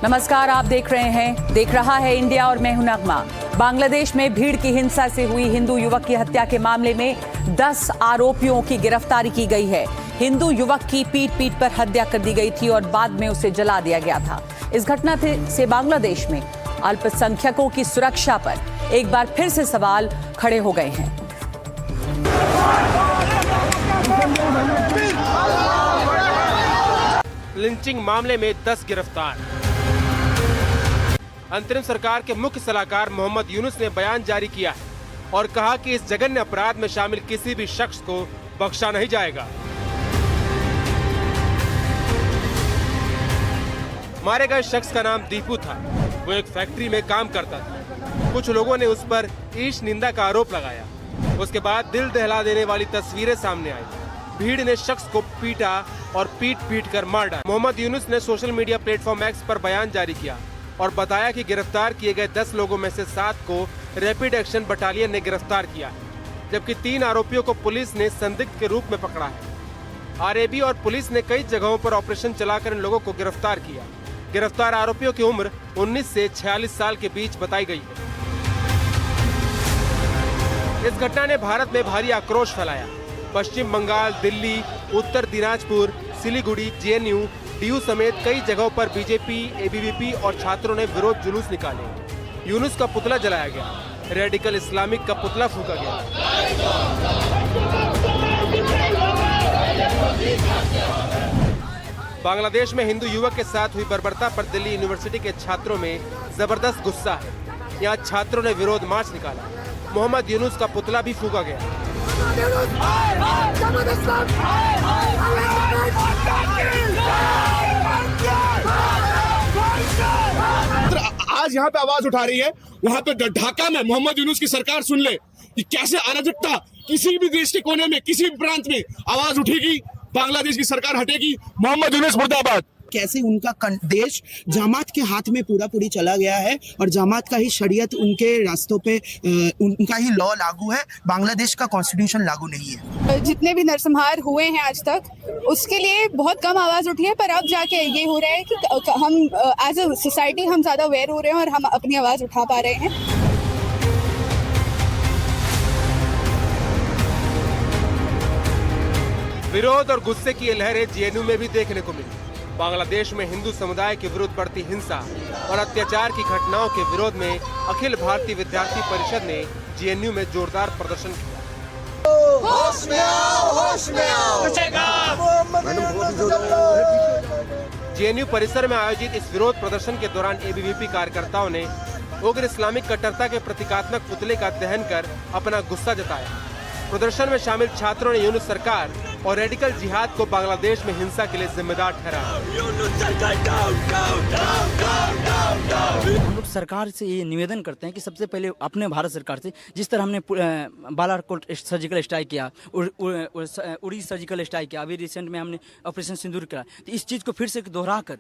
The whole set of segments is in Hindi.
नमस्कार, आप देख रहा है इंडिया और मैं हूं नगमा। बांग्लादेश में भीड़ की हिंसा से हुई हिंदू युवक की हत्या के मामले में 10 आरोपियों की गिरफ्तारी की गई है। हिंदू युवक की पीट पर हत्या कर दी गई थी और बाद में उसे जला दिया गया था। इस घटना से बांग्लादेश में अल्पसंख्यकों की सुरक्षा पर एक बार फिर से सवाल खड़े हो गए हैं। लिंचिंग मामले में 10 गिरफ्तार। अंतरिम सरकार के मुख्य सलाहकार मोहम्मद यूनुस ने बयान जारी किया है और कहा कि इस जघन्य अपराध में शामिल किसी भी शख्स को बख्शा नहीं जाएगा। मारे गए शख्स का नाम दीपू था। वो एक फैक्ट्री में काम करता था। कुछ लोगों ने उस पर ईश निंदा का आरोप लगाया। उसके बाद दिल दहला देने वाली तस्वीरें सामने आई। भीड़ ने शख्स को पीटा और पीट कर मार डाला। मोहम्मद यूनुस ने सोशल मीडिया प्लेटफॉर्म एक्स पर बयान जारी किया और बताया कि गिरफ्तार किए गए 10 लोगों में से 7 को रैपिड एक्शन बटालियन ने गिरफ्तार किया है, जबकि 3 आरोपियों को पुलिस ने संदिग्ध के रूप में पकड़ा है। आरएबी और पुलिस ने कई जगहों पर ऑपरेशन चलाकर इन लोगों को गिरफ्तार किया। गिरफ्तार आरोपियों की उम्र 19 से 46 साल के बीच बताई गई है। इस घटना ने भारत में भारी आक्रोश फैलाया। पश्चिम बंगाल, दिल्ली, उत्तर दिनाजपुर, सिलीगुड़ी, जेएनयू, डीयू समेत कई जगहों पर बीजेपी, एबीवीपी और छात्रों ने विरोध जुलूस निकाले। यूनुस का पुतला जलाया गया। रेडिकल इस्लामिक का पुतला फूंका गया। बांग्लादेश में हिंदू युवक के साथ हुई बर्बरता पर दिल्ली यूनिवर्सिटी के छात्रों में जबरदस्त गुस्सा है। यहाँ छात्रों ने विरोध मार्च निकाला। मोहम्मद यूनुस का पुतला भी फूंका गया। आज यहाँ पे आवाज उठा रही है, वहाँ पे ढाका में मोहम्मद यूनुस की सरकार सुन ले कि कैसे अराजकता किसी भी देश के कोने में, किसी भी प्रांत में आवाज उठेगी, बांग्लादेश की सरकार हटेगी। मोहम्मद यूनुस मुर्दाबाद। कैसे उनका देश जमात के हाथ में पूरी चला गया है और जमात का ही शरीयत उनके रास्तों पे उनका ही लॉ लागू है। बांग्लादेश का कॉन्स्टिट्यूशन लागू नहीं है। जितने भी नरसंहार हुए हैं आज तक, उसके लिए बहुत कम आवाज उठी है, पर अब जाके ये हो रहा है कि हम एज अ सोसाइटी हम ज्यादा अवेयर हो रहे हैं और हम अपनी आवाज उठा पा रहे हैं। विरोध और गुस्से की लहरें जेएनयू में भी देखने को मिली। बांग्लादेश में हिंदू समुदाय के विरुद्ध बढ़ती हिंसा और अत्याचार की घटनाओं के विरोध में अखिल भारतीय विद्यार्थी परिषद ने जेएनयू में जोरदार प्रदर्शन किया। होश में आओ, होश में आओ। जेएनयू परिसर में आयोजित इस विरोध प्रदर्शन के दौरान एबीवीपी कार्यकर्ताओं ने उग्र इस्लामिक कट्टरता के प्रतीकात्मक पुतले का दहन कर अपना गुस्सा जताया। प्रदर्शन में शामिल छात्रों ने यूनुस सरकार और रेडिकल जिहाद को बांग्लादेश में हिंसा के लिए जिम्मेदार ठहराया। हम लोग सरकार से ये निवेदन करते हैं कि सबसे पहले अपने भारत सरकार से, जिस तरह हमने बालाकोट सर्जिकल स्ट्राइक किया, उड़ी सर्जिकल स्ट्राइक किया, अभी रिसेंट में हमने ऑपरेशन सिंदूर किया, तो इस चीज़ को फिर से दोहरा कर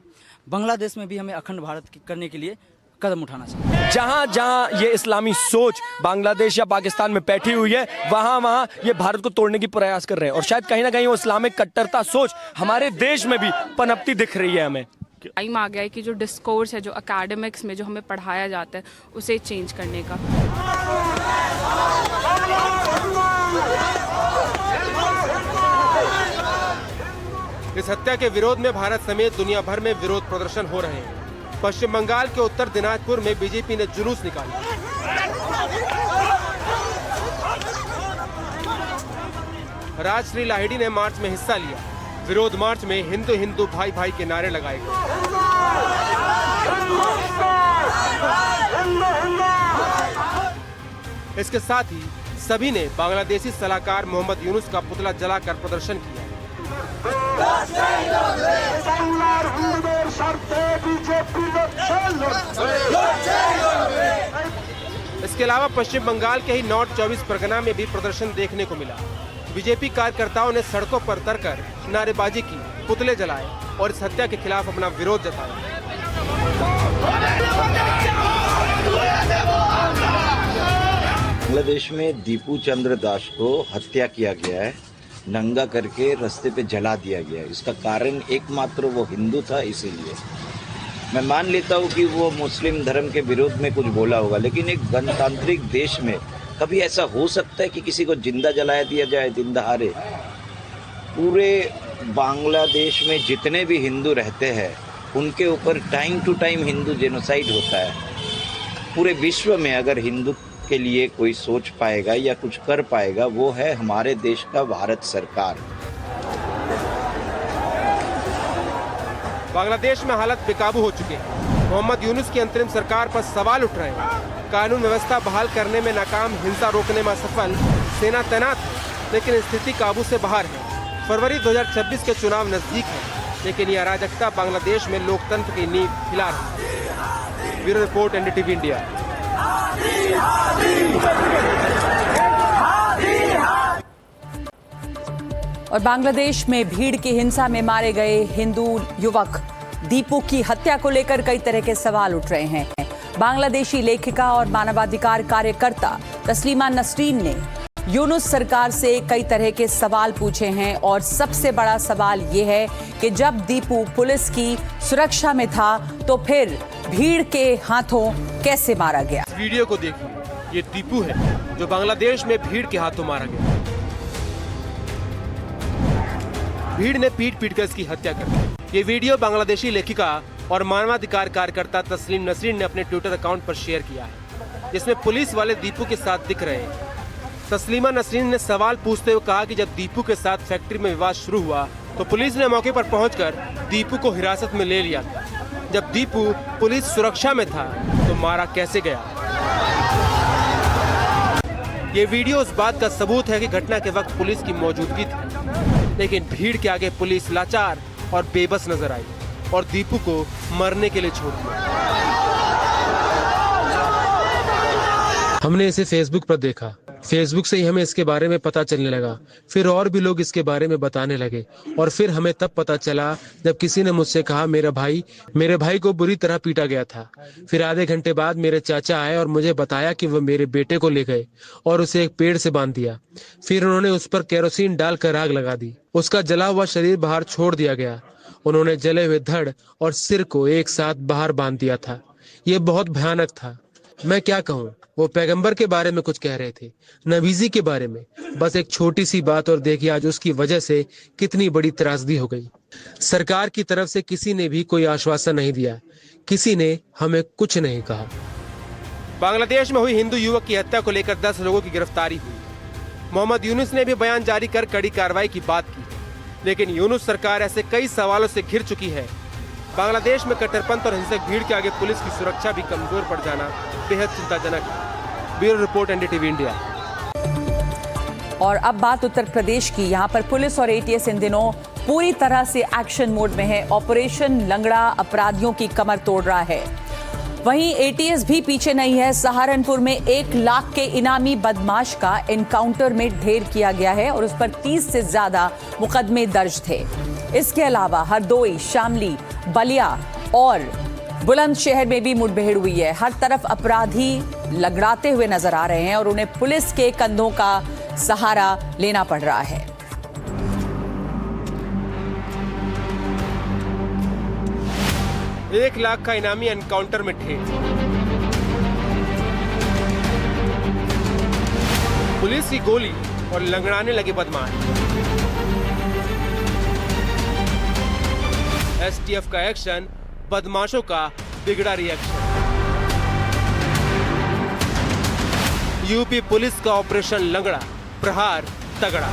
बांग्लादेश में भी हमें अखंड भारत करने के लिए कदम उठाना चाहिए। जहाँ जहाँ ये इस्लामी सोच बांग्लादेश या पाकिस्तान में बैठी हुई है, वहाँ वहाँ ये भारत को तोड़ने की प्रयास कर रहे हैं और शायद कहीं ना कहीं वो इस्लामिक कट्टरता सोच हमारे देश में भी पनपती दिख रही है। हमें टाइम आ गया है कि जो डिस्कोर्स है, जो एकेडमिक्स में जो हमें पढ़ाया जाता है, उसे चेंज करने का। इस हत्या के विरोध में भारत समेत दुनिया भर में विरोध प्रदर्शन हो रहे हैं। पश्चिम बंगाल के उत्तर दिनाजपुर में बीजेपी ने जुलूस निकाला। राजश्री लाहिड़ी ने मार्च में हिस्सा लिया। विरोध मार्च में हिंदू हिंदू भाई भाई के नारे लगाए गए। इसके साथ ही सभी ने बांग्लादेशी सलाहकार मोहम्मद यूनुस का पुतला जलाकर प्रदर्शन किया। इसके अलावा पश्चिम बंगाल के ही नॉर्थ 24 परगना में भी प्रदर्शन देखने को मिला। बीजेपी कार्यकर्ताओं ने सड़कों पर उतरकर नारेबाजी की, पुतले जलाए और इस हत्या के खिलाफ अपना विरोध जताया। बांग्लादेश में दीपू चंद्र दास को हत्या किया गया है, नंगा करके रास्ते पे जला दिया गया है। इसका कारण एकमात्र वो हिंदू था, इसीलिए मैं मान लेता हूँ कि वो मुस्लिम धर्म के विरोध में कुछ बोला होगा, लेकिन एक गणतांत्रिक देश में कभी ऐसा हो सकता है कि किसी को जिंदा जलाया दिया जाए दिन दहाड़े? पूरे बांग्लादेश में जितने भी हिंदू रहते हैं उनके ऊपर time to time Hindu genocide होता है। पूरे विश्व में अगर हिंदू के लिए कोई सोच पाएगा या कुछ कर पाएगा वो है हमारे देश का भारत सरकार। बांग्लादेश में हालत बेकाबू हो चुके हैं। मोहम्मद यूनुस की अंतरिम सरकार पर सवाल उठ रहे हैं। कानून व्यवस्था बहाल करने में नाकाम, हिंसा रोकने में असफल, सेना तैनात है लेकिन स्थिति काबू से बाहर है। फरवरी 2026 के चुनाव नजदीक है लेकिन यह अराजकता बांग्लादेश में लोकतंत्र की नींव हिला रही है। Bureau report, NDTV India. और बांग्लादेश में भीड़ की हिंसा में मारे गए हिंदू युवक दीपू की हत्या को लेकर कई तरह के सवाल उठ रहे हैं। बांग्लादेशी लेखिका और मानवाधिकार कार्यकर्ता तस्लीमा नसरीन ने यूनुस सरकार से कई तरह के सवाल पूछे हैं और सबसे बड़ा सवाल ये है कि जब दीपू पुलिस की सुरक्षा में था तो फिर भीड़ के हाथों कैसे मारा गया। इस वीडियो को देखिए, ये दीपू है जो बांग्लादेश में भीड़ के हाथों मारा गया। भीड़ ने पीट कर इसकी हत्या कर दी। ये वीडियो बांग्लादेशी लेखिका और मानवाधिकार कार्यकर्ता तस्लीम नसरीन ने अपने ट्विटर अकाउंट पर शेयर किया है, जिसमें पुलिस वाले दीपू के साथ दिख रहे हैं। तस्लीमा नसरीन ने सवाल पूछते हुए कहा कि जब दीपू के साथ फैक्ट्री में विवाद शुरू हुआ तो पुलिस ने मौके पर पहुंचकर दीपू को हिरासत में ले लिया था। जब दीपू पुलिस सुरक्षा में था तो मारा कैसे गया। ये वीडियो उस बात का सबूत है कि घटना के वक्त पुलिस की मौजूदगी थी, लेकिन भीड़ के आगे पुलिस लाचार और बेबस नजर आई और दीपू को मरने के लिए छोड़ दिया। हमने इसे फेसबुक पर देखा, फेसबुक से ही हमें इसके बारे में पता चलने लगा। फिर और भी लोग इसके बारे में बताने लगे और फिर हमें तब पता चला जब किसी ने मुझसे कहा मेरे भाई को बुरी तरह पीटा गया था। फिर आधे घंटे बाद मेरे चाचा आए और मुझे बताया कि वह मेरे बेटे को ले गए और उसे एक पेड़ से बांध दिया। फिर उन्होंने उस पर केरोसिन डालकर आग लगा दी। उसका जला हुआ शरीर बाहर छोड़ दिया गया। उन्होंने जले हुए धड़ और सिर को एक साथ बाहर बांध दिया था। ये बहुत भयानक था। मैं क्या कहूँ, वो पैगंबर के बारे में कुछ कह रहे थे, नबीजी के बारे में। बस एक छोटी सी बात और देखिए आज उसकी वजह से कितनी बड़ी त्रासदी हो गई। सरकार की तरफ से किसी ने भी कोई आश्वासन नहीं दिया, किसी ने हमें कुछ नहीं कहा। बांग्लादेश में हुई हिंदू युवक की हत्या को लेकर 10 लोगों की गिरफ्तारी हुई। मोहम्मद यूनुस ने भी बयान जारी कर कड़ी कार्रवाई की बात की, लेकिन यूनुस सरकार ऐसे कई सवालों से घिर चुकी है। बांग्लादेश में कट्टरपंथ और हिंसक भीड़ के आगे पुलिस की सुरक्षा भी कमजोर पड़ जाना बेहद चिंताजनक है। Bureau report, NDTV India. और अब बात उत्तर प्रदेश की। यहाँ पर पुलिस और एटीएस इन दिनों पूरी तरह से एक्शन मोड में है। ऑपरेशन लंगड़ा अपराधियों की कमर तोड़ रहा है। वहीं एटीएस भी पीछे नहीं है। सहारनपुर में 1 लाख के इनामी बदमाश का एनकाउंटर में ढेर किया गया है और उस पर 30 से ज्यादा मुकदमे दर्ज थे। इसके अलावा हरदोई, शामली, बलिया और बुलंदशहर में भी मुठभेड़ हुई है। हर तरफ अपराधी लगड़ाते हुए नजर आ रहे हैं और उन्हें पुलिस के कंधों का सहारा लेना पड़ रहा है। एक लाख का इनामी एनकाउंटर में ढेर। पुलिस की गोली और लंगड़ाने लगे बदमाश। एसटीएफ का एक्शन, बदमाशों का बिगड़ा रिएक्शन। यूपी पुलिस का ऑपरेशन लंगड़ा, प्रहार तगड़ा।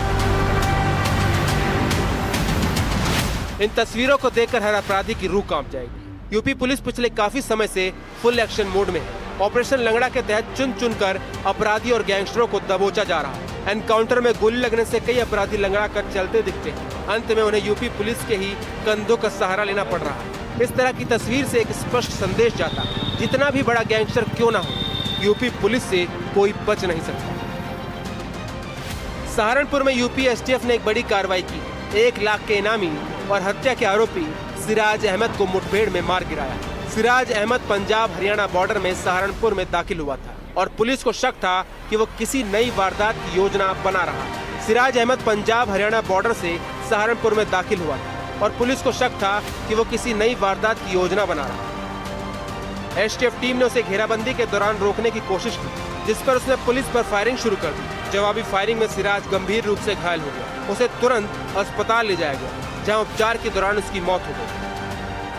इन तस्वीरों को देखकर हर अपराधी की रूह कांप जाएगी। यूपी पुलिस पिछले काफी समय से फुल एक्शन मोड में है। ऑपरेशन लंगड़ा के तहत चुन चुनकर अपराधी और गैंगस्टरों को दबोचा जा रहा है। एनकाउंटर में गोली लगने से कई अपराधी लंगड़ा कर चलते दिखते हैं। अंत में उन्हें यूपी पुलिस के ही कंधों का सहारा लेना पड़ रहा है। इस तरह की तस्वीर से एक स्पष्ट संदेश जाता है, जितना भी बड़ा गैंगस्टर क्यों ना हो, यूपी पुलिस से कोई बच नहीं सकता। सहारनपुर में यूपी एसटीएफ ने एक बड़ी कार्रवाई की। 1 लाख के इनामी और हत्या के आरोपी सिराज अहमद को मुठभेड़ में मार गिराया। सिराज अहमद पंजाब हरियाणा बॉर्डर में सहारनपुर में दाखिल हुआ था और पुलिस को शक था कि वो किसी नई वारदात की योजना बना रहा। सिराज अहमद पंजाब हरियाणा बॉर्डर से सहारनपुर में दाखिल हुआ था और पुलिस को शक था कि वो किसी नई वारदात की योजना बना रहा। एसटीएफ टीम ने उसे घेराबंदी के दौरान रोकने की कोशिश की, जिस पर उसने पुलिस पर फायरिंग शुरू कर दी। जवाबी फायरिंग में सिराज गंभीर रूप से घायल हो गया। उसे तुरंत अस्पताल ले जाया गया, जहां उपचार के दौरान उसकी मौत हो गई।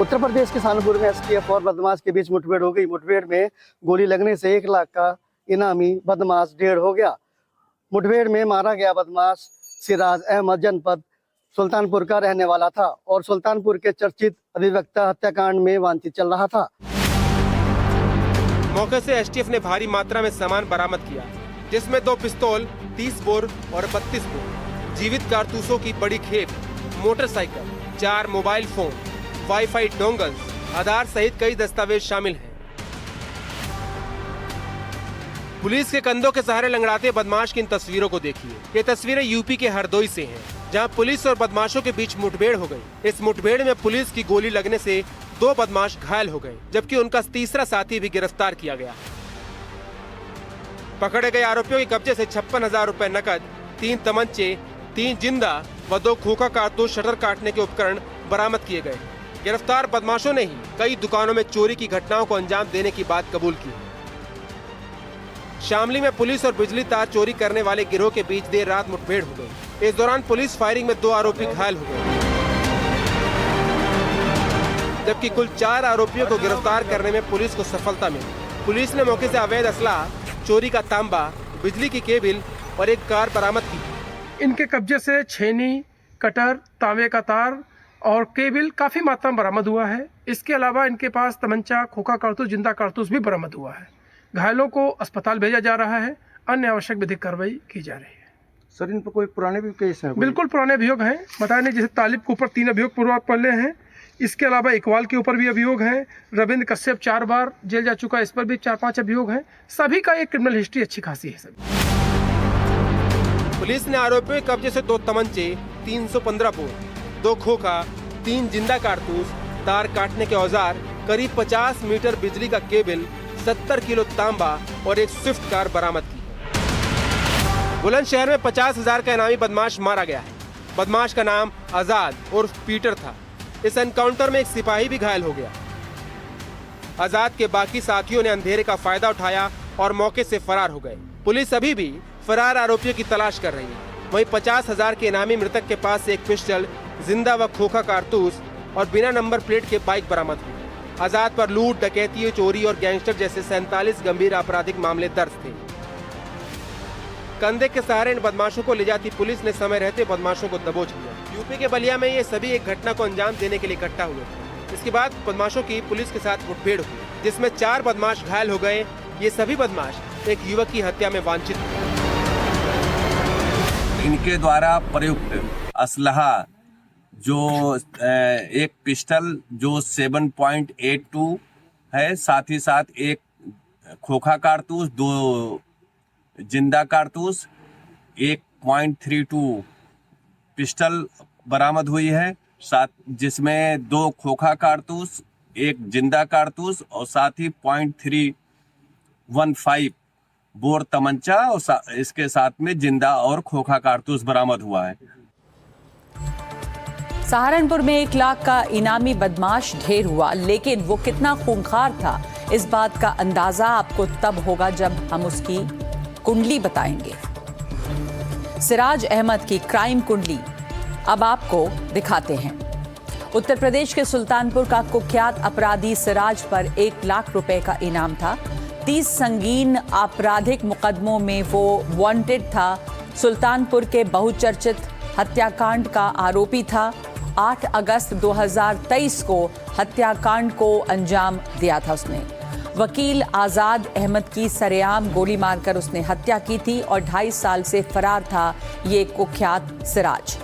उत्तर प्रदेश के कानपुर में एसटीएफ और बदमाश के बीच मुठभेड़ हो गई। मुठभेड़ में गोली लगने से 1 लाख का इनामी बदमाश ढेर हो गया। मुठभेड़ में मारा गया बदमाश सिराज अहमद जनपद सुल्तानपुर का रहने वाला था और सुल्तानपुर के चर्चित अधिवक्ता हत्याकांड में वांछित चल रहा था। मौके से एसटीएफ ने भारी मात्रा में सामान बरामद किया, जिसमें 2 पिस्तौल, 30 बोर और 32 बोर, जीवित कारतूसों की बड़ी खेप, motorcycle, 4 mobile phone, wifi dongles, Aadhaar सहित कई दस्तावेज शामिल हैं। पुलिस के कंधों के सहारे लंगड़ाते बदमाश की इन तस्वीरों को देखिए। ये तस्वीरें यूपी के हरदोई से हैं, जहां पुलिस और बदमाशों के बीच मुठभेड़ हो गई। इस मुठभेड़ में पुलिस की गोली लगने से 2 बदमाश घायल हो गए, जबकि उनका तीसरा साथी भी गिरफ्तार किया गया। पकड़े गए आरोपियों के कब्जे से 56,000 रुपए नकद, 3 तमंचे, 3 जिंदा व 2 खोखा कारतूस, शटर काटने के उपकरण बरामद किए गए। गिरफ्तार बदमाशों ने ही कई दुकानों में चोरी की घटनाओं को अंजाम देने की बात कबूल की। शामली में पुलिस और बिजली तार चोरी करने वाले गिरोह के बीच देर रात मुठभेड़ हो गई। इस दौरान पुलिस फायरिंग में 2 आरोपी घायल हो गए, जबकि कुल 4 आरोपियों को गिरफ्तार करने में पुलिस को सफलता मिली। पुलिस ने मौके से अवैध असला, चोरी का तांबा, बिजली की केबल और एक कार बरामद की। इनके कब्जे से छेनी, कटर, तांबे का तार और केबल काफी मात्रा में बरामद हुआ है। इसके अलावा इनके पास तमंचा, खोखा कारतूस, जिंदा कारतूस भी बरामद हुआ है। घायलों को अस्पताल भेजा जा रहा है, अन्य आवश्यक विधिक कार्रवाई की जा रही है। सर, इन पर कोई पुराने भी केस हैं? बिल्कुल पुराने अभियोग हैं। बताया नहीं, जैसे तालिब के ऊपर 3 अभियोग पूर्व पहले हैं। इसके अलावा इकबाल के ऊपर भी अभियोग हैं। रविंद्र कश्यप 4 बार जेल जा चुका है, इस पर भी 4-5 अभियोग हैं। सभी का एक क्रिमिनल हिस्ट्री अच्छी खासी है। सभी पुलिस ने आरोपियों के कब्जे से 2 तमंचे, 315 बोर, 2 खोखा, 3 जिंदा कारतूस, तार काटने के औजार, करीब 50 मीटर बिजली का केबल, 70 किलो तांबा और एक स्विफ्ट कार बरामद की। बुलंदशहर में 50,000 का इनामी बदमाश मारा गया है। बदमाश का नाम आजाद उर्फ पीटर था। इस एनकाउंटर में एक सिपाही भी घायल हो गया। आजाद के बाकी साथियों ने अंधेरे का फायदा उठाया और मौके से फरार हो गए। पुलिस अभी भी फरार आरोपियों की तलाश कर रही है। वहीं 50,000 के इनामी मृतक के पास से एक पिस्टल, जिंदा व खोखा कारतूस और बिना नंबर प्लेट के बाइक बरामद हुई। आजाद पर लूट, डकैती, चोरी और गैंगस्टर जैसे 47 गंभीर आपराधिक मामले दर्ज थे। कंधे के सहारे इन बदमाशों को ले जाती पुलिस ने समय रहते बदमाशों को दबोच लिया। यूपी के बलिया में ये सभी एक घटना को अंजाम देने के लिए इकट्ठा हुए थे। इसके बाद बदमाशों की पुलिस के साथ मुठभेड़ हुई, जिसमें 4 बदमाश घायल हो गए। ये सभी बदमाश एक युवक की हत्या में वांछित थे। इनके द्वारा प्रयुक्त असलहा जो एक पिस्टल जो 7.82 है, साथ ही साथ एक खोखा कारतूस, 2 जिंदा कारतूस, 1.32 पिस्टल बरामद हुई है, साथ जिसमें 2 खोखा कारतूस, 1 जिंदा कारतूस और साथ ही 0.315 बोर तमंचा और इसके साथ में जिंदा और खोखा कारतूस बरामद हुआ है। सहारनपुर में 1 लाख का इनामी बदमाश ढेर हुआ, लेकिन वो कितना खूंखार था, इस बात का अंदाजा आपको तब होगा जब हम उसकी कुंडली बताएंगे। सिराज अहमद की क्राइम कुंडली अब आपको दिखाते हैं। उत्तर प्रदेश के सुल्तानपुर का कुख्यात अपराधी सिराज पर 1 लाख रुपए का इनाम था। 30 संगीन आपराधिक मुकदमों में वो वांटेड था। सुल्तानपुर के बहुचर्चित हत्याकांड का आरोपी था। 8 अगस्त 2023 को हत्याकांड को अंजाम दिया था उसने। वकील आजाद अहमद की सरेआम गोली मारकर उसने हत्या की थी और 2.5 साल से फरार था ये कुख्यात सिराज।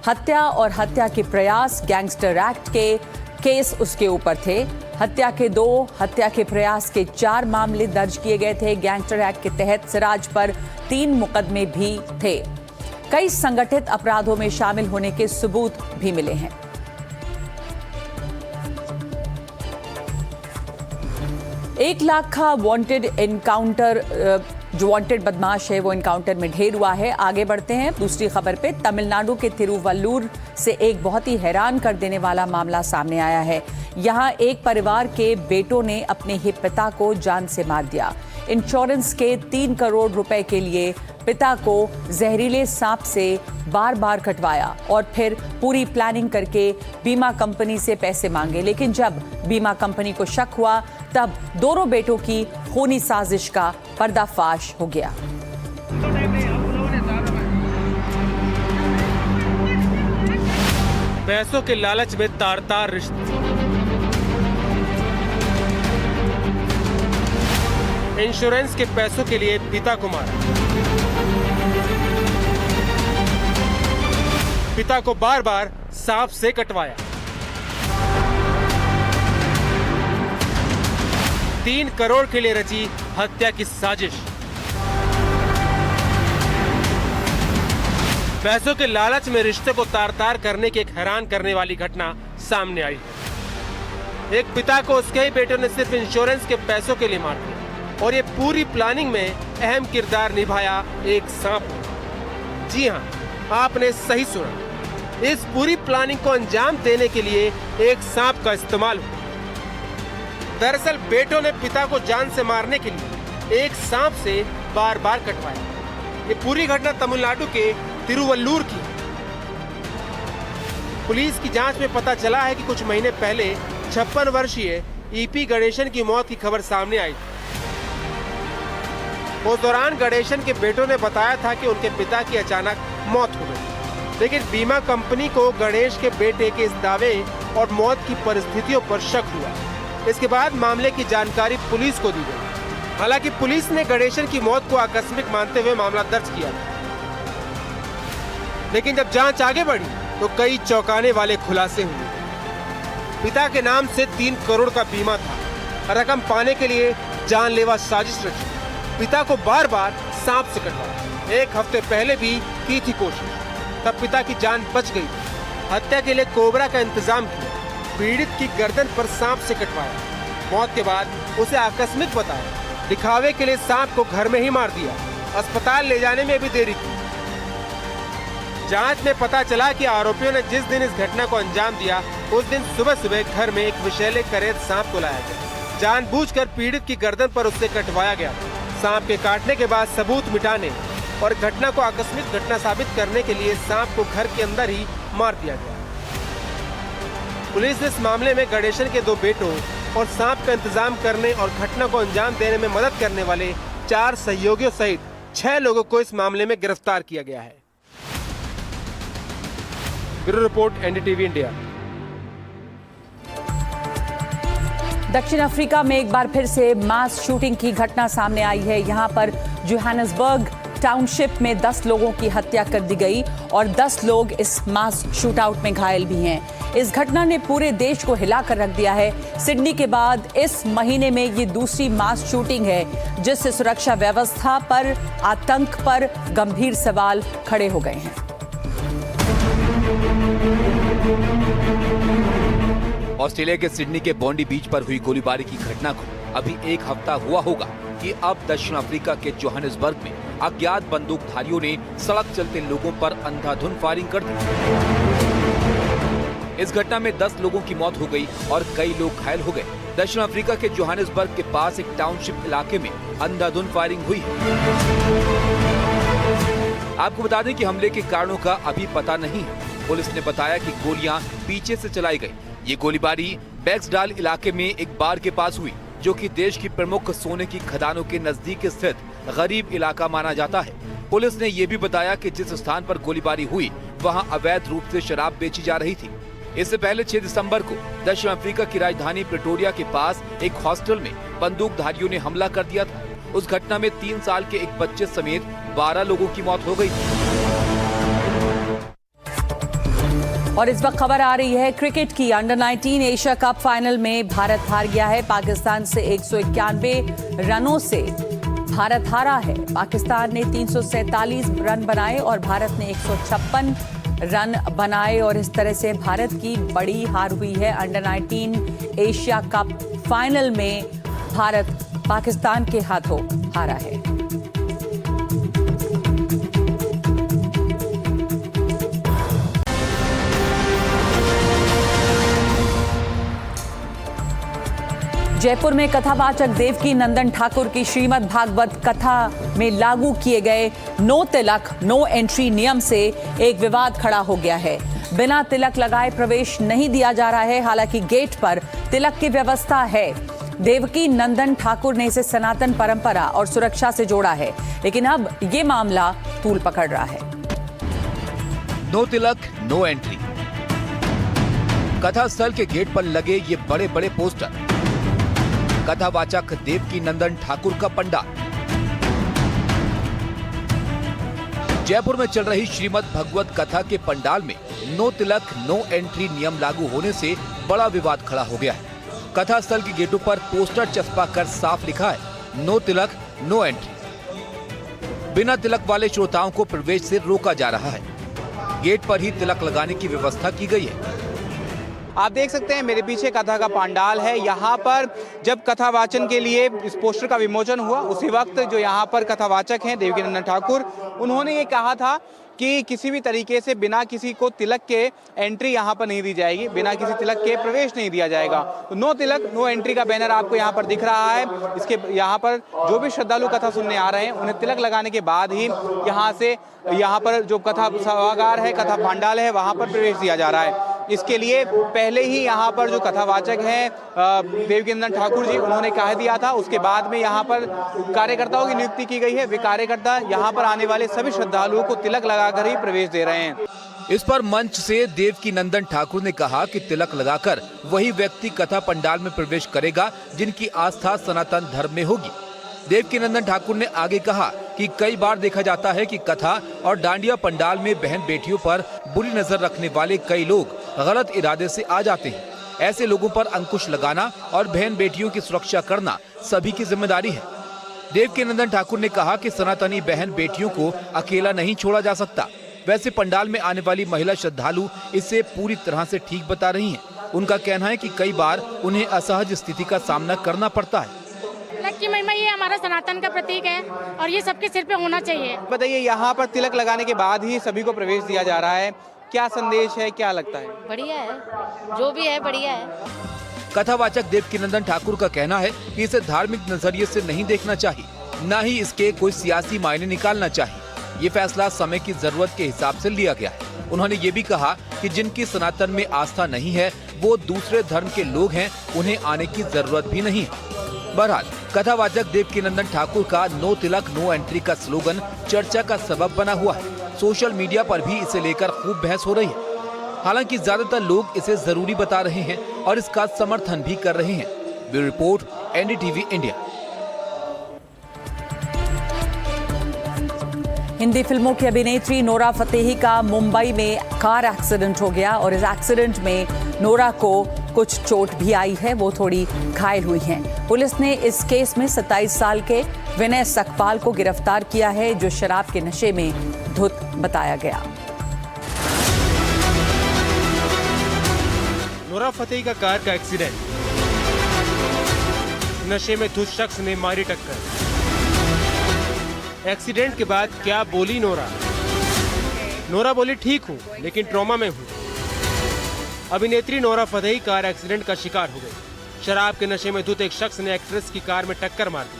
हत्या और हत्या के प्रयास, गैंगस्टर एक्ट के केस उसके ऊपर थे। हत्या के 2, हत्या के प्रयास के 4 मामले दर्ज किए गए थे। गैंगस्टर एक्ट के तहत सिराज पर 3 मुकदमे भी थे। कई संगठित अपराधों में शामिल होने के सबूत भी मिले हैं। $1 लाख का वांटेड एनकाउंटर जो वांटेड बदमाश है वो एनकाउंटर में ढेर हुआ है। आगे बढ़ते हैं दूसरी खबर पे। तमिलनाडु के तिरुवल्लुर से एक बहुत ही हैरान कर देने वाला मामला सामने आया है। यहाँ एक परिवार के बेटों ने अपने ही पिता को जान से मार दिया। इंश्योरेंस के 3 करोड़ रुपए के लिए पिता को जहरीले सांप से बार बार कटवाया और फिर पूरी प्लानिंग करके बीमा कंपनी से पैसे मांगे। लेकिन जब बीमा कंपनी को शक हुआ तब दोनों बेटों की खूनी साजिश का पर्दाफाश हो गया। पैसों के लालच में तार-तार रिश्ते, इंश्योरेंस के पैसों के लिए पिता को मारा, पिता को बार बार सांप से कटवाया, 3 करोड़ के लिए रची हत्या की साजिश। पैसों के लालच में रिश्ते को तार-तार करने की एक हैरान करने वाली घटना सामने आई है। एक पिता को उसके ही बेटों ने सिर्फ इंश्योरेंस के पैसों के लिए मार दिया और ये पूरी प्लानिंग में अहम किरदार निभाया एक सांप। जी हाँ, आपने सही सुना। इस पूरी प्लानिंग को अंजाम देने के लिए एक सांप का इस्तेमाल हुआ। दरअसल बेटों ने पिता को जान से मारने के लिए एक सांप से बार बार कटवाया। ये पूरी घटना तमिलनाडु के तिरुवल्लुर की। पुलिस की जांच में पता चला है कि कुछ महीने पहले 56 वर्षीय ईपी गणेशन की मौत की खबर सामने आई। उस दौरान गणेशन के बेटों ने बताया था कि उनके पिता की अचानक मौत हो गई, लेकिन बीमा कंपनी को गणेश के बेटे के इस दावे और मौत की परिस्थितियों पर शक हुआ। इसके बाद मामले की जानकारी पुलिस को दी गई। हालांकि पुलिस ने गणेशन की मौत को आकस्मिक मानते हुए मामला दर्ज किया, लेकिन जब जांच आगे बढ़ी तो कई चौंकाने वाले खुलासे हुए। पिता के नाम से 3 करोड़ का बीमा था। रकम पाने के लिए जानलेवा साजिश रची। पिता को बार बार सांप से कटवाया। 1 हफ्ते पहले भी की थी कोशिश, तब पिता की जान बच गई। हत्या के लिए कोबरा का इंतजाम किया, पीड़ित की गर्दन पर सांप से कटवाया। मौत के बाद उसे आकस्मिक बताया। दिखावे के लिए सांप को घर में ही मार दिया। अस्पताल ले जाने में भी देरी की। जांच में पता चला कि आरोपियों ने जिस दिन इस घटना को अंजाम दिया उस दिन सुबह सुबह घर में एक विषैले करेद सांप को लाया गया। जानबूझकर पीड़ित की गर्दन पर उससे कटवाया गया। सांप के काटने के बाद सबूत मिटाने और घटना को आकस्मिक घटना साबित करने के लिए सांप को घर के अंदर ही मार दिया गया। पुलिस ने इस मामले में गणेशन के 2 बेटों और सांप का इंतजाम करने और घटना को अंजाम देने में मदद करने वाले 4 सहयोगियों सहित 6 लोगों को इस मामले में गिरफ्तार किया गया है। Bureau report, NDTV India. दक्षिण अफ्रीका में एक बार फिर से मास शूटिंग की घटना सामने आई है। यहां पर जोहान्सबर्ग टाउनशिप में 10 लोगों की हत्या कर दी गई और 10 लोग इस मास शूटआउट में घायल भी हैं। इस घटना ने पूरे देश को हिलाकर रख दिया है। सिडनी के बाद इस महीने में ये दूसरी मास शूटिंग है जिससे सुरक्षा व्यवस्था पर, आतंक पर गंभीर सवाल खड़े हो गए हैं। ऑस्ट्रेलिया के सिडनी के बॉन्डी बीच पर हुई गोलीबारी की घटना को अभी 1 हफ्ता हुआ होगा कि अब दक्षिण अफ्रीका के जोहान्सबर्ग में अज्ञात बंदूकधारियों ने सड़क चलते लोगों पर अंधाधुंध फायरिंग कर दी। इस घटना में 10 लोगों की मौत हो गई और कई लोग घायल हो गए। दक्षिण अफ्रीका के जोहान्सबर्ग के पास एक टाउनशिप इलाके में अंधाधुंध फायरिंग हुई है। आपको बता दें कि हमले के कारणों का अभी पता नहीं है। पुलिस ने बताया कि गोलियां पीछे से चलाई गई। ये गोलीबारी बैक्सडाल इलाके में एक बार के पास हुई, जो कि देश की प्रमुख सोने की खदानों के नजदीक स्थित गरीब इलाका माना जाता है। पुलिस ने ये भी बताया कि जिस स्थान पर गोलीबारी हुई वहां अवैध रूप से शराब बेची जा रही थी। इससे पहले 6 दिसंबर को दक्षिण अफ्रीका की राजधानी प्रिटोरिया के पास एक हॉस्टल में बंदूकधारियों ने हमला कर दिया था। उस घटना में 3 साल के एक बच्चे समेत 12 लोगों की मौत हो गई थी। और इस वक्त खबर आ रही है क्रिकेट की। अंडर-19 एशिया कप फाइनल में भारत हार गया है। पाकिस्तान से 191 रनों से भारत हारा है। पाकिस्तान ने 347 रन बनाए और भारत ने 156 रन बनाए और इस तरह से भारत की बड़ी हार हुई है। अंडर-19 एशिया कप फाइनल में भारत पाकिस्तान के हाथों हारा है। जयपुर में कथावाचक देवकी नंदन ठाकुर की श्रीमद् भागवत कथा में लागू किए गए नो तिलक नो एंट्री नियम से एक विवाद खड़ा हो गया है। बिना तिलक लगाए प्रवेश नहीं दिया जा रहा है। हालांकि गेट पर तिलक की व्यवस्था है। देवकी नंदन ठाकुर ने इसे सनातन परंपरा और सुरक्षा से जोड़ा है, लेकिन अब ये मामला तूल पकड़ रहा है। नो तिलक नो एंट्री, कथा स्थल के गेट पर लगे ये बड़े बड़े पोस्टर, कथावाचक देवकी नंदन ठाकुर का पंडाल। जयपुर में चल रही श्रीमद् भगवत कथा के पंडाल में नो तिलक नो एंट्री नियम लागू होने से बड़ा विवाद खड़ा हो गया है। कथा स्थल के गेटों पर पोस्टर चस्पा कर साफ लिखा है नो तिलक नो एंट्री। बिना तिलक वाले श्रोताओं को प्रवेश से रोका जा रहा है। गेट पर ही तिलक लगाने की व्यवस्था की गई है। आप देख सकते हैं मेरे पीछे कथा का पंडाल है। यहाँ पर जब कथा वाचन के लिए इस पोस्टर का विमोचन हुआ, उसी वक्त जो यहाँ पर कथावाचक हैं देवकी नंदन ठाकुर, उन्होंने ये कहा था कि किसी भी तरीके से बिना किसी को तिलक के एंट्री यहाँ पर नहीं दी जाएगी, बिना किसी तिलक के प्रवेश नहीं दिया जाएगा। तो नो तिलक नो एंट्री का बैनर आपको यहाँ पर दिख रहा है। इसके यहाँ पर जो भी श्रद्धालु कथा सुनने आ रहे हैं, उन्हें तिलक लगाने के बाद ही यहाँ पर जो कथा सभागार है, कथा पंडाल है, वहाँ पर प्रवेश दिया जा रहा है। इसके लिए पहले ही यहाँ पर जो कथावाचक हैं देवकी नंदन ठाकुर जी, उन्होंने कह दिया था। उसके बाद में यहाँ पर कार्यकर्ताओं की नियुक्ति की गई है। वे कार्यकर्ता यहाँ पर आने वाले सभी श्रद्धालुओं को तिलक लगाकर ही प्रवेश दे रहे हैं। इस पर मंच से देवकी नंदन ठाकुर ने कहा कि तिलक लगाकर वही व्यक्ति कथा पंडाल में प्रवेश करेगा जिनकी आस्था सनातन धर्म में होगी। देवकी नंदन ठाकुर ने आगे कहा कि कई बार देखा जाता है कि कथा और डांडिया पंडाल में बहन बेटियों पर बुरी नजर रखने वाले कई लोग गलत इरादे से आ जाते हैं। ऐसे लोगों पर अंकुश लगाना और बहन बेटियों की सुरक्षा करना सभी की जिम्मेदारी है। देवकी नंदन ठाकुर ने कहा कि सनातनी बहन बेटियों को अकेला नहीं छोड़ा जा सकता। वैसे पंडाल में आने वाली महिला श्रद्धालु इसे पूरी तरह से ठीक बता रही हैं। उनका कहना है कि कई बार उन्हें असहज स्थिति का सामना करना पड़ता है। तिलक की महिमा ये हमारा सनातन का प्रतीक है और ये सबके सिर पे होना चाहिए। बताइए, यहाँ पर तिलक लगाने के बाद ही सभी को प्रवेश दिया जा रहा है, क्या संदेश है, क्या लगता है? बढ़िया है, जो भी है बढ़िया है। कथावाचक देवकी नंदन ठाकुर का कहना है कि इसे धार्मिक नजरिए से नहीं देखना चाहिए, न ही इसके कोई सियासी मायने निकालना चाहिए। ये फैसला समय की जरूरत के हिसाब से लिया गया है। उन्होंने ये भी कहा कि जिनकी सनातन में आस्था नहीं है वो दूसरे धर्म के लोग हैं, उन्हें आने की जरूरत भी नहीं है। बहरहाल कथावाचक देवकी नंदन ठाकुर का नो तिलक नो एंट्री का स्लोगन चर्चा का सबब बना हुआ है। सोशल मीडिया पर भी इसे लेकर खूब बहस हो रही है। हालांकि ज्यादातर लोग इसे जरूरी बता रहे हैं और इसका समर्थन भी कर रहे हैं। Bureau report, NDTV India. Hindi फिल्मों की अभिनेत्री नोरा फतेही का मुंबई में कार एक्सीडेंट हो गया और इस एक्सीडेंट में नोरा को कुछ चोट भी आई है। वो थोड़ी घायल हुई हैं। पुलिस ने इस केस में 27 साल के विनय सकपाल को गिरफ्तार किया है, जो शराब के नशे में धुत बताया गया। नोरा फतेही का कार का एक्सीडेंट, नशे में धुत शख्स ने मारी टक्कर। एक्सीडेंट के बाद क्या बोली नोरा? नोरा बोली, ठीक हूँ लेकिन ट्रॉमा में हूँ। अभिनेत्री नोरा फतेही कार एक्सीडेंट का शिकार हो गई। शराब के नशे में धुत एक शख्स ने एक्ट्रेस की कार में टक्कर मार दी।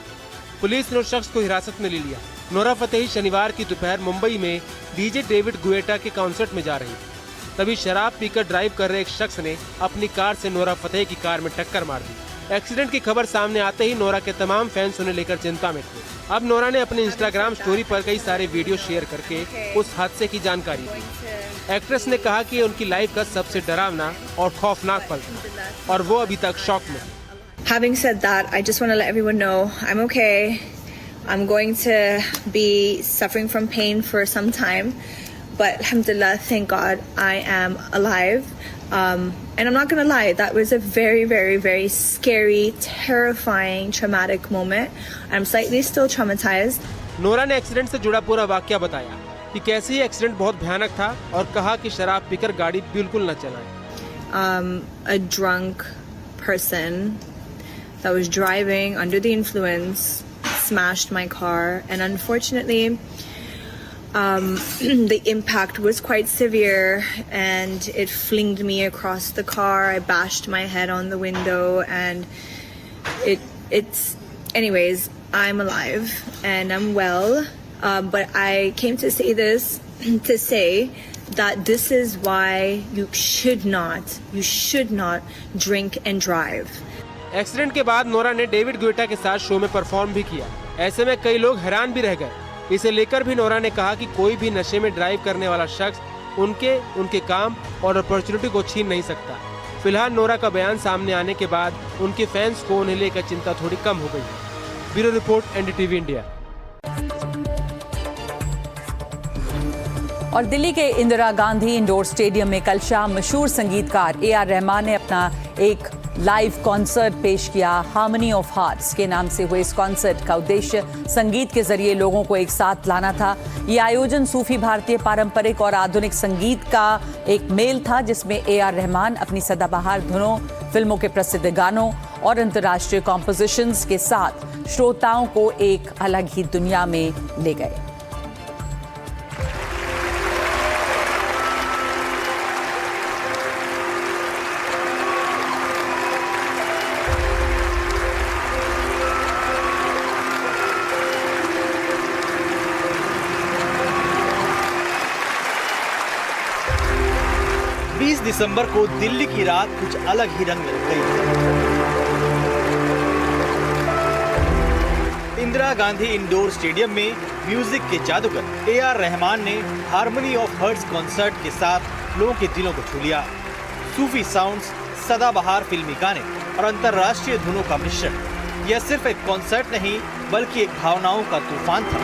पुलिस ने उस शख्स को हिरासत में ले लिया। नोरा फतेही शनिवार की दोपहर मुंबई में डीजे डेविड गुएटा के कॉन्सर्ट में जा रही थी। तभी शराब पीकर ड्राइव कर रहे एक शख्स ने अपनी कार से नोरा फतेही की कार में टक्कर मार दी। एक्सीडेंट की खबर सामने आते ही नोरा के तमाम फैंस उन्हें लेकर चिंता में थे। अब नोरा ने अपने इंस्टाग्राम स्टोरी पर कई सारे वीडियो शेयर करके उस हादसे की जानकारी दी। एक्ट्रेस ने कहा कि उनकी लाइफ का सबसे डरावना और खौफनाक पल था और वो अभी तक शॉक में है। Having said that, I just want to let everyone know I'm okay. I'm going to be suffering from pain for some time, but alhamdulillah, thank God, I am alive. And I'm not going to lie, that was a very, very, very scary, terrifying, traumatic moment. I'm slightly still traumatized. Nora ने एक्सीडेंट से जुड़ा पूरा वाकया बताया कि कैसे ये एक्सीडेंट बहुत भयानक था और कहा कि शराब पीकर गाड़ी बिल्कुल न चलाएं। A drunk person that was driving under the influence smashed my car, and unfortunately the impact was quite severe and it flinged me across the car. I bashed my head on the window and anyways, I'm alive and I'm well. But I came to say this to say that this is why you should not drink and drive. Accident के बाद नोरा ने डेविड गुएटा के साथ शो में परफॉर्म भी किया। ऐसे में कई लोग हैरान भी रह गए। इसे लेकर भी नोरा ने कहा कि कोई भी नशे में ड्राइव करने वाला शख्स उनके काम और अपॉर्चुनिटी को छीन नहीं सकता। फिलहाल नोरा का बयान सामने आने के बाद उनके फैंस को उन्हें लेकर चिंता थोड़ी कम हो गई है। Bureau report, NDTV India. और दिल्ली के इंदिरा गांधी इंडोर स्टेडियम में कल शाम मशहूर संगीतकार ए.आर. रहमान ने अपना एक लाइव कॉन्सर्ट पेश किया। हार्मनी ऑफ हार्ट्स के नाम से हुए इस कॉन्सर्ट का उद्देश्य संगीत के जरिए लोगों को एक साथ लाना था। ये आयोजन सूफी भारतीय पारंपरिक और आधुनिक संगीत का एक मेल था, जिसमें ए.आर. रहमान अपनी सदाबहार धुनों, फिल्मों के प्रसिद्ध गानों और अंतर्राष्ट्रीय कॉम्पोजिशंस के साथ श्रोताओं को एक अलग ही दुनिया में ले गए। दिसंबर को दिल्ली की रात कुछ अलग ही रंग में गई। इंदिरा गांधी इंडोर स्टेडियम में म्यूजिक के जादूगर ए.आर. रहमान ने हार्मनी ऑफ हार्ट्स कॉन्सर्ट के साथ लोगों के दिलों को छू लिया। सूफी साउंड्स, सदाबहार फिल्मी गाने और अंतर्राष्ट्रीय धुनों का मिश्रण। यह सिर्फ एक कॉन्सर्ट नहीं बल्कि एक भावनाओं का तूफान था।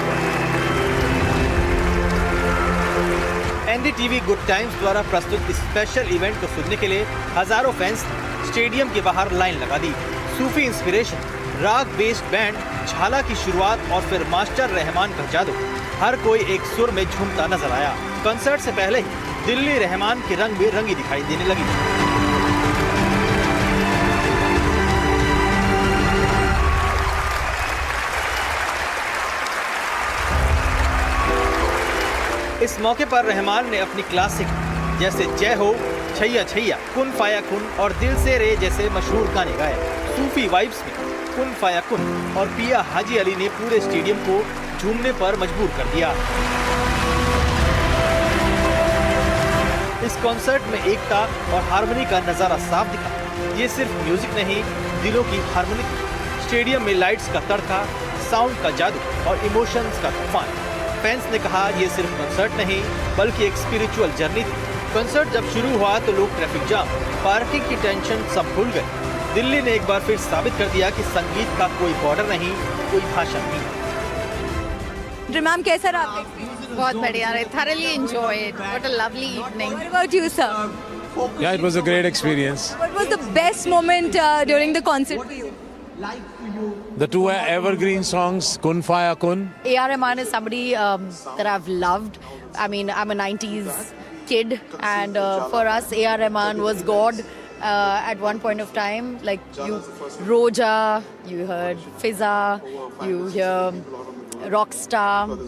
एनडीटीवी गुड टाइम्स द्वारा प्रस्तुत इस स्पेशल इवेंट को सुनने के लिए हजारों फैंस ने स्टेडियम के बाहर लाइन लगा दी। सूफी इंस्पिरेशन, राग बेस्ड बैंड, झाला की शुरुआत और फिर मास्टर रहमान का जादू, हर कोई एक सुर में झूमता नजर आया। कंसर्ट से पहले ही दिल्ली रहमान के रंग बेरंगी दिखाई देने लगी। इस मौके पर रहमान ने अपनी क्लासिक जैसे जय हो, छैया छैया, कुन फाया कुन और दिल से रे जैसे मशहूर गाने गाए। सूफी वाइब्स में कुन फाया कुन और पिया हाजी अली ने पूरे स्टेडियम को झूमने पर मजबूर कर दिया। इस कॉन्सर्ट में एकता और हार्मनी का नजारा साफ दिखा। ये सिर्फ म्यूजिक नहीं, दिलों की हार्मनी थी। स्टेडियम में लाइट्स का तड़का, साउंड का जादू और इमोशंस का तूफान। फैंस ने कहा ये सिर्फ कंसर्ट नहीं बल्कि एक स्पिरिचुअल जर्नी थी। कंसर्ट जब शुरू हुआ तो लोग ट्रैफिक जाम, पार्किंग की टेंशन सब भूल गए। दिल्ली ने एक बार फिर साबित कर दिया कि संगीत का कोई बॉर्डर नहीं, कोई भाषा नहीं। मैम कैसा रहा आपका एक्सपीरियंस? बहुत बढ़िया रहा, thoroughly enjoyed. What a lovely evening. What about you, sir? Yeah, it was a great experience. What was the best moment during the concert for you? The two evergreen songs, Kun Faya Kun. A.R. Rahman is somebody that I've loved. I mean, I'm a 90s kid, and for us, A.R. Rahman was God at one point of time. Like, you Roja, you heard Fizza, you hear Rockstar.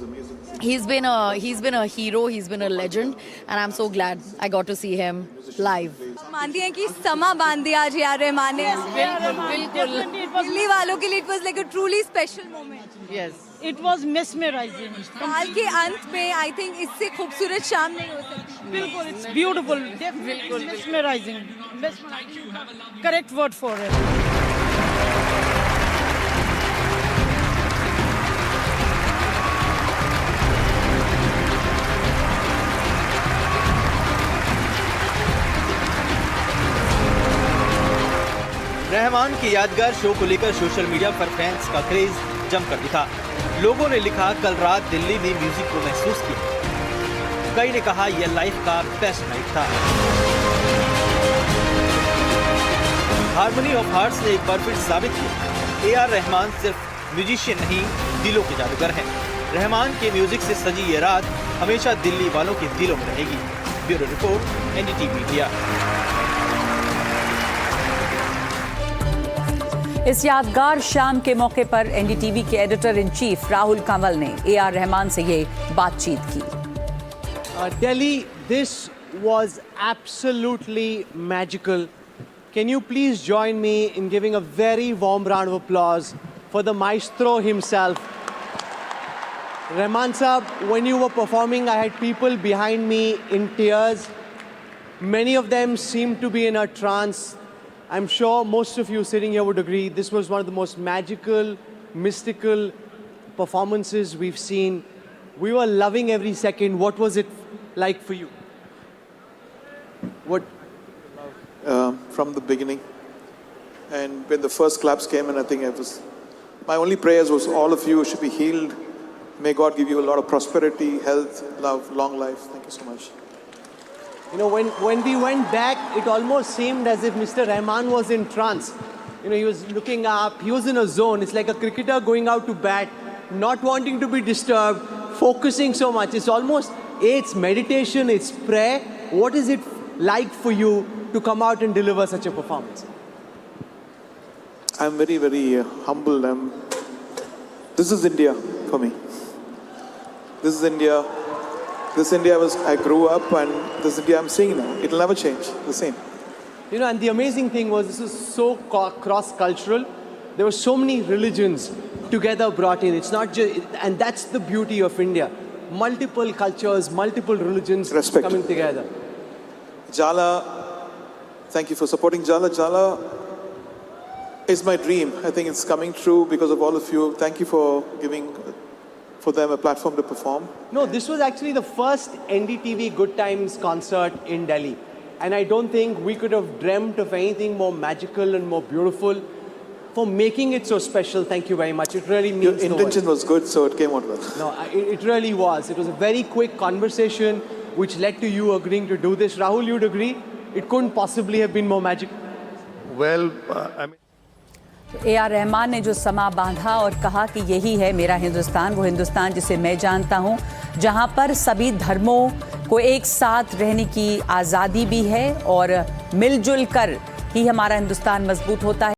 He's been a hero, he's been a legend, and I'm so glad I got to see him live. मानती हैं कि समा बांध दिया आज ए.आर. रहमान ने? बिल्कुल। दिल्ली वालों के लिए it was like a truly special moment. Yes. It was mesmerizing. साल के अंत में I think इससे खूबसूरत शाम नहीं हो सकती। बिल्कुल, it's beautiful. Definitely mesmerizing. Correct word for it. Rahman के यादगार शो को लेकर सोशल मीडिया पर फैंस का क्रेज जमकर दिखा। लोगों ने लिखा, कल रात दिल्ली ने म्यूजिक को महसूस किया। कई ने कहा यह लाइफ का बेस्ट नाइट था। हार्मनी ऑफ हार्ट्स ने एक बार फिर साबित किया, ए.आर. रहमान सिर्फ म्यूजिशियन नहीं, दिलों के जादूगर हैं। रहमान के म्यूजिक से सजी ये रात हमेशा दिल्ली वालों के दिलों में रहेगी। Bureau report, NDTV India. इस यादगार शाम के मौके पर एनडीटीवी के editor in chief Rahul Kanwal ने ए.आर. रहमान से ये बातचीत की। Delhi, this was absolutely magical. Can you please join me in giving a very warm round of applause for the maestro himself? Rahman Saab, when you were performing, I had people behind me in tears. Many of them seemed to be in a trance. I'm sure most of you sitting here would agree this was one of the most magical, mystical performances we've seen. We were loving every second. What was it like for you? What? From the beginning. And when the first claps came in, I think my only prayers was all of you should be healed. May God give you a lot of prosperity, health, love, long life. Thank you so much. You know, when we went back, it almost seemed as if Mr. Rahman was in trance. You know, he was looking up, he was in a zone. It's like a cricketer going out to bat, not wanting to be disturbed, focusing so much. It's almost, it's meditation, it's prayer. What is it like for you to come out and deliver such a performance? I'm very, very humbled. This is India for me. This is India. This India I grew up, and this India I'm seeing now. It'll never change, the same. You know, and the amazing thing was this is so cross-cultural. There were so many religions together brought in. It's not just, and that's the beauty of India. Multiple cultures, multiple religions coming together. Jala, thank you for supporting Jala. Jala is my dream. I think it's coming true because of all of you. Thank you for giving for them a platform to perform. No, this was actually the first NDTV Good Times concert in Delhi. And I don't think we could have dreamt of anything more magical and more beautiful. For making it so special, thank you very much. It really means Your intention was good, so it came out well. No, it really was. It was a very quick conversation which led to you agreeing to do this. Rahul, you'd agree? It couldn't possibly have been more magical. Well, I mean... A.R. Rahman ने जो समा बांधा और कहा कि यही है मेरा हिंदुस्तान, वो हिंदुस्तान जिसे मैं जानता हूँ, जहाँ पर सभी धर्मों को एक साथ रहने की आज़ादी भी है और मिलजुल कर ही हमारा हिंदुस्तान मजबूत होता है।